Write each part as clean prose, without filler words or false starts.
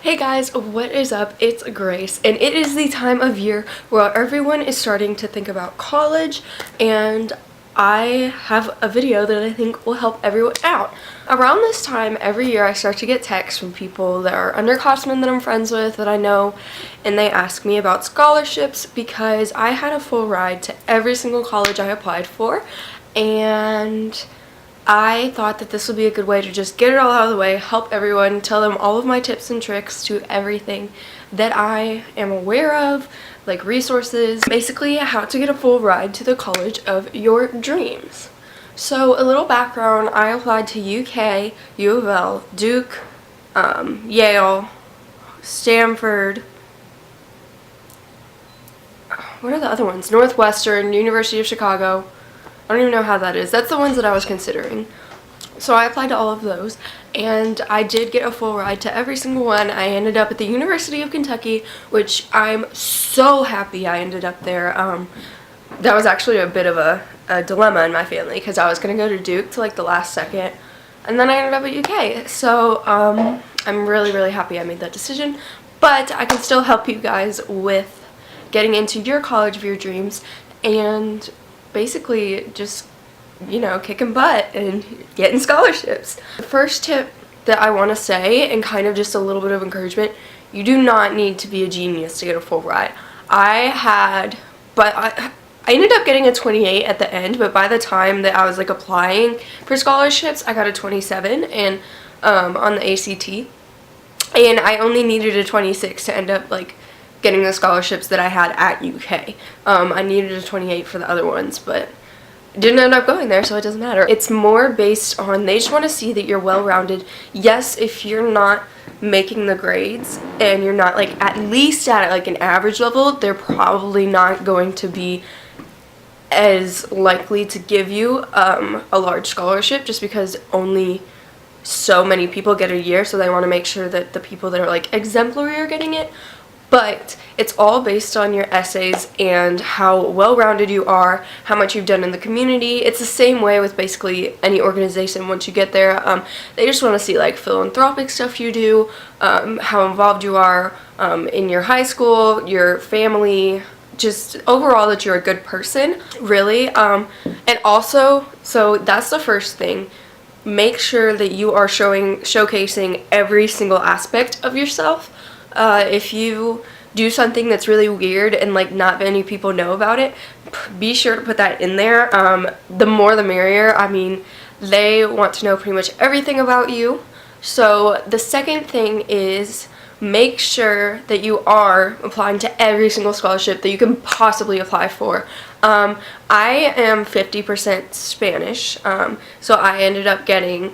Hey guys, what is up? It's Grace, and it is the time of year where everyone is starting to think about college, and I have a video that I think will help everyone out. Around this time every year I start to get texts from people that are underclassmen that I'm friends with that I know, and they ask me about scholarships because I had a full ride to every single college I applied for, and I thought that this would be a good way to just get it all out of the way, help everyone, tell them all of my tips and tricks to everything that I am aware of, like resources, basically how to get a full ride to the college of your dreams. So a little background, I applied to UK, U of L, Duke, Yale, Stanford, what are the other ones? Northwestern, University of Chicago. I don't even know how that is. That's the ones that I was considering. So I applied to all of those, and I did get a full ride to every single one. I ended up at the University of Kentucky, which I'm so happy I ended up there. That was actually a bit of a dilemma in my family because I was going to go to Duke to like the last second, and then I ended up at UK. So I'm really happy I made that decision, but I can still help you guys with getting into your college of your dreams and basically just, you know, kicking butt and getting scholarships. The first tip that I want to say, and kind of just a little bit of encouragement, you do not need to be a genius to get a full ride. I ended up getting a 28 at the end, but by the time that I was like applying for scholarships, I got a 27 and on the ACT, and I only needed a 26 to end up like getting the scholarships that I had at UK. I needed a 28 for the other ones, but didn't end up going there, so it doesn't matter. It's more based on, they just want to see that you're well-rounded. Yes, if you're not making the grades and you're not like at least at like an average level, they're probably not going to be as likely to give you a large scholarship, just because only so many people get a year, so they want to make sure that the people that are like exemplary are getting it. But it's all based on your essays and how well-rounded you are, how much you've done in the community. It's the same way with basically any organization once you get there. They just want to see like philanthropic stuff you do, how involved you are in your high school, your family, just overall that you're a good person, really. And also, so that's the first thing. Make sure that you are showcasing every single aspect of yourself. If you do something that's really weird and like not many people know about it, be sure to put that in there. The more the merrier. I mean, they want to know pretty much everything about you. So the second thing is make sure that you are applying to every single scholarship that you can possibly apply for. I am 50% Spanish, so I ended up getting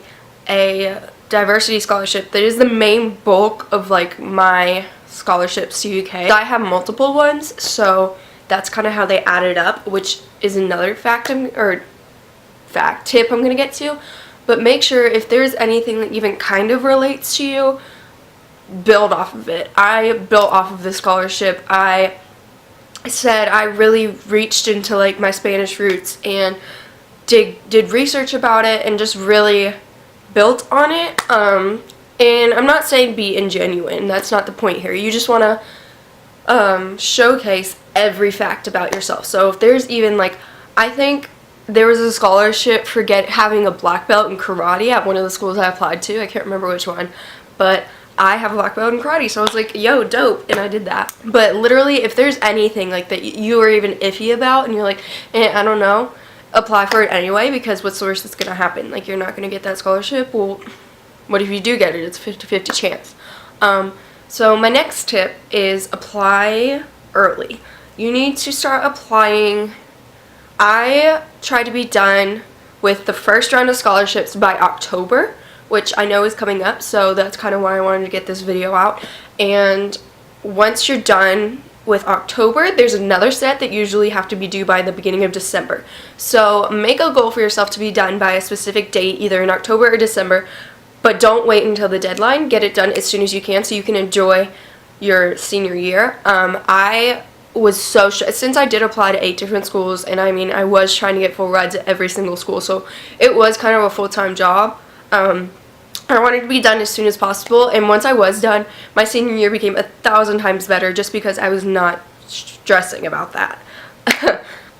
a diversity scholarship that is the main bulk of like my scholarships to UK. I have multiple ones, so that's kind of how they add it up, which is another tip I'm gonna get to. But make sure if there's anything that even kind of relates to you, build off of it. I built off of this scholarship. I said I really reached into like my Spanish roots and did research about it and just really built on it. And I'm not saying be ingenuine, that's not the point here. You just want to showcase every fact about yourself. So if there's even like, I think there was a scholarship for having a black belt in karate at one of the schools I applied to. I can't remember which one, but I have a black belt in karate, so I was like, yo, dope, and I did that. But literally, if there's anything like that you are even iffy about and you're like, I don't know, apply for it anyway, because what's the worst that's gonna happen? Like, you're not gonna get that scholarship. Well, what if you do get it? It's a 50-50 chance. So my next tip is apply early. You need to start applying. I try to be done with the first round of scholarships by October, which I know is coming up, so that's kind of why I wanted to get this video out. And once you're done with October, there's another set that usually have to be due by the beginning of December. So make a goal for yourself to be done by a specific date, either in October or December, but don't wait until the deadline. Get it done as soon as you can so you can enjoy your senior year. I was so since I did apply to 8 different schools, and I mean I was trying to get full rides at every single school, so it was kind of a full-time job. I wanted to be done as soon as possible, and once I was done, my senior year became 1,000 times better just because I was not stressing about that.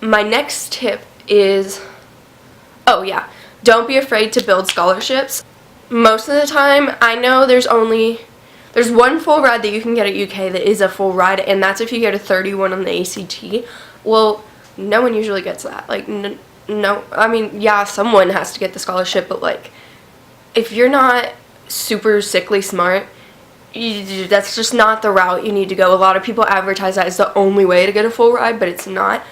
My next tip is, oh yeah, don't be afraid to build scholarships. Most of the time, I know there's one full ride that you can get at UK that is a full ride, and that's if you get a 31 on the ACT. Well, no one usually gets that. Like, no, I mean, yeah, someone has to get the scholarship, but like, if you're not super sickly smart, that's just not the route you need to go. A lot of people advertise that as the only way to get a full ride, but it's not.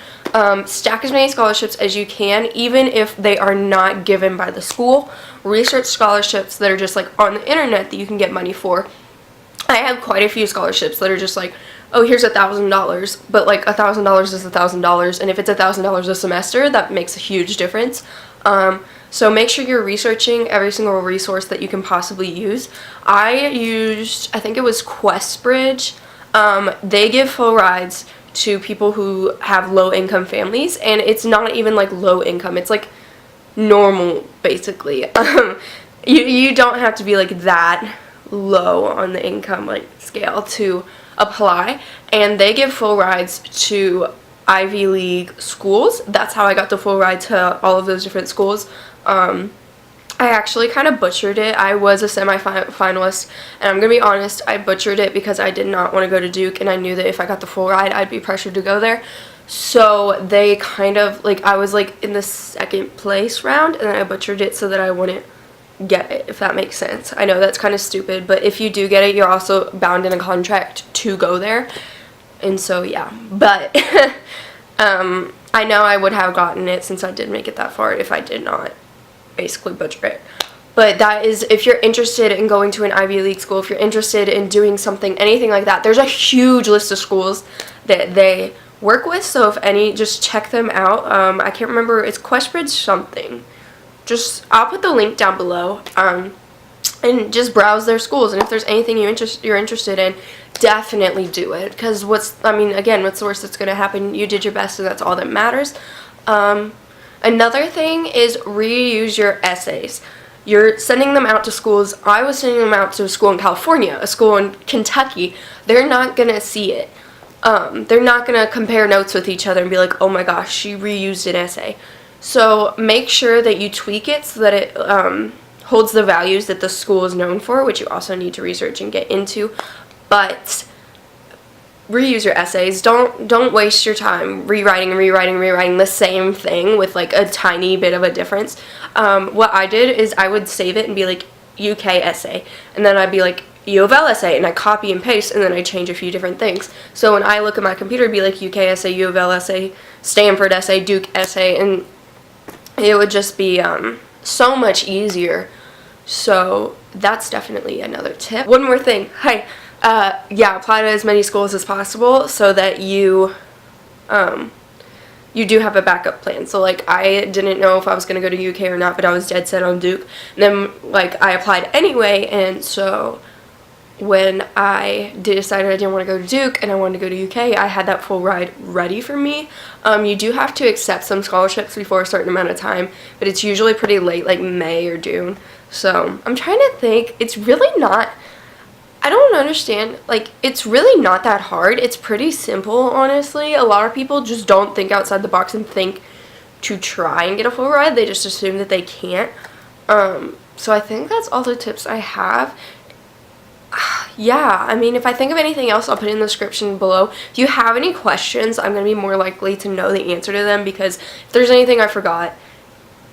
Stack as many scholarships as you can, even if they are not given by the school. Research scholarships that are just like on the internet that you can get money for. I have quite a few scholarships that are just like, oh, here's $1,000, but like $1,000 is $1,000, and if it's $1,000 a semester, that makes a huge difference. So make sure you're researching every single resource that you can possibly use. I think it was QuestBridge. They give full rides to people who have low income families, and it's not even like low income, it's like normal basically. You don't have to be like that low on the income like scale to apply, and they give full rides to Ivy League schools. That's how I got the full ride to all of those different schools. I actually kind of butchered it. I was a semi-finalist, and I'm gonna be honest, I butchered it because I did not want to go to Duke, and I knew that if I got the full ride, I'd be pressured to go there. So they kind of, like, I was like in the second place round, and then I butchered it so that I wouldn't get it, if that makes sense. I know that's kind of stupid, but if you do get it, you're also bound in a contract to go there. And so yeah, but I know I would have gotten it since I did make it that far if I did not basically butcher it. But that is, if you're interested in going to an Ivy League school, if you're interested in doing something, anything like that, there's a huge list of schools that they work with, so if any, just check them out. I can't remember, it's QuestBridge something. I'll put the link down below, and just browse their schools, and if there's anything you're interested in, definitely do it, because what's the worst that's going to happen? You did your best, and that's all that matters. Another thing is reuse your essays. You're sending them out to schools. I was sending them out to a school in California, a school in Kentucky. They're not going to see it. They're not going to compare notes with each other and be like, oh my gosh, she reused an essay. So make sure that you tweak it so that it holds the values that the school is known for, which you also need to research and get into. But reuse your essays. Don't waste your time rewriting the same thing with like a tiny bit of a difference. What I did is I would save it and be like UK essay, and then I'd be like U of L essay, and I copy and paste, and then I change a few different things. So when I look at my computer, it'd be like UK essay, U of L essay, Stanford essay, Duke essay, and it would just be so much easier. So that's definitely another tip. One more thing. Hi. Yeah, apply to as many schools as possible so that you do have a backup plan. So like, I didn't know if I was going to go to UK or not, but I was dead set on Duke. And then like, I applied anyway, and so when I decided I didn't want to go to Duke and I wanted to go to UK, I had that full ride ready for me. You do have to accept some scholarships before a certain amount of time, but it's usually pretty late, like May or June. So I'm trying to think. It's really not, I don't understand, like, it's really not that hard. It's pretty simple, honestly. A lot of people just don't think outside the box and think to try and get a full ride. They just assume that they can't. So I think that's all the tips I have. Yeah, I mean, if I think of anything else, I'll put it in the description below. If you have any questions, I'm going to be more likely to know the answer to them, because if there's anything I forgot,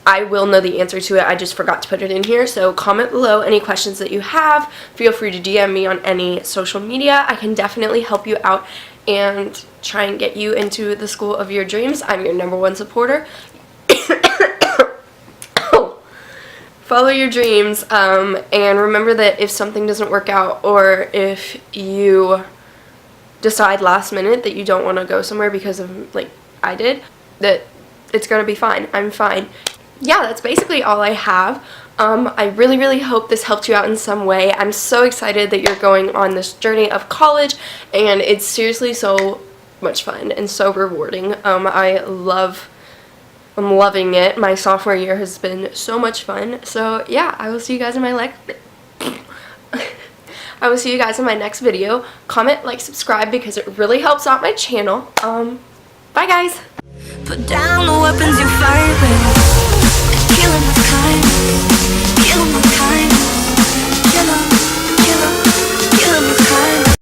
I will know the answer to it. I just forgot to put it in here. So comment below any questions that you have. Feel free to DM me on any social media. I can definitely help you out and try and get you into the school of your dreams. I'm your #1 supporter. Follow your dreams, and remember that if something doesn't work out, or if you decide last minute that you don't want to go somewhere because of, like I did, that it's going to be fine. I'm fine. Yeah, that's basically all I have. I really hope this helped you out in some way. I'm so excited that you're going on this journey of college, and it's seriously so much fun and so rewarding. I'm loving it. My sophomore year has been so much fun. So yeah, I will see you guys in my I will see you guys in my next video. Comment, like, subscribe because it really helps out my channel. Bye guys! Put down the weapons you fight.